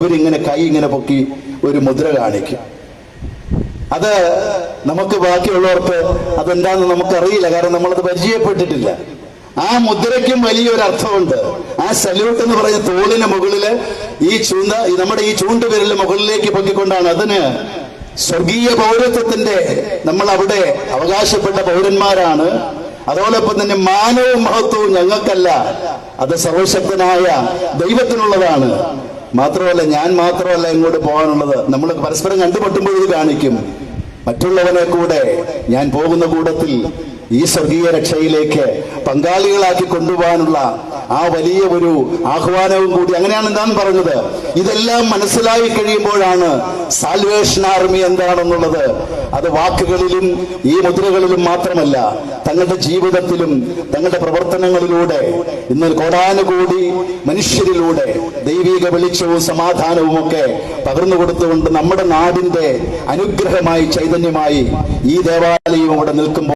ഇവരിങ്ങനെ കൈ ഇങ്ങനെ പൊക്കി ഒരു മുദ്ര കാണിക്കും. അത് നമുക്ക് ബാക്കിയുള്ളവർക്ക് അതെന്താന്ന് നമുക്കറിയില്ല, കാരണം നമ്മളത് പരിചയപ്പെട്ടിട്ടില്ല. ആ മുദ്രയ്ക്കും വലിയൊരു അർത്ഥമുണ്ട്. ആ സല്യൂട്ട് എന്ന് പറയുന്ന തോളിന് മുകളില് നമ്മുടെ ഈ ചൂണ്ടുവിരലിന് മുകളിലേക്ക് പൊക്കിക്കൊണ്ടാണ്. അതിന് സ്വർഗീയ പൗരത്വത്തിന്റെ നമ്മൾ അവിടെ അവകാശപ്പെട്ട പൗരന്മാരാണ്. അതോടൊപ്പം തന്നെ മാനവും മഹത്വവും ഞങ്ങൾക്കല്ല, അത് സർവശക്തനായ ദൈവത്തിനുള്ളതാണ്. മാത്രമല്ല, ഞാൻ മാത്രമല്ല ഇങ്ങോട്ട് പോകാനുള്ളത്. നമ്മൾ പരസ്പരം കണ്ടുമുട്ടുമ്പോൾ ഇത് കാണിക്കും. മറ്റുള്ളവനെ കൂടെ ഞാൻ പോകുന്ന കൂട്ടത്തിൽ ഈ സ്വർഗീയ രക്ഷയിലേക്ക് പങ്കാളികളാക്കി കൊണ്ടുപോകാനുള്ള ആ വലിയ ഒരു ആഹ്വാനവും കൂടി. അങ്ങനെയാണ് എന്താണ് പറഞ്ഞത്. ഇതെല്ലാം മനസ്സിലായി കഴിയുമ്പോഴാണ് സാൽവേഷൻ ആർമി എന്താണെന്നുള്ളത് അത് വാക്കുകളിലും ഈ മുദ്രകളിലും മാത്രമല്ല, തങ്ങളുടെ ജീവിതത്തിലും തങ്ങളുടെ പ്രവർത്തനങ്ങളിലൂടെ ഇന്ന് കോടാനുകൂടി മനുഷ്യരിലൂടെ ദൈവിക വെളിച്ചവും സമാധാനവും ഒക്കെ പകർന്നു കൊടുത്തുകൊണ്ട് നമ്മുടെ നാടിന്റെ അനുഗ്രഹമായി ചൈതന്യമായി ഈ ദേവാലയം ഇവിടെ നിൽക്കുമ്പോൾ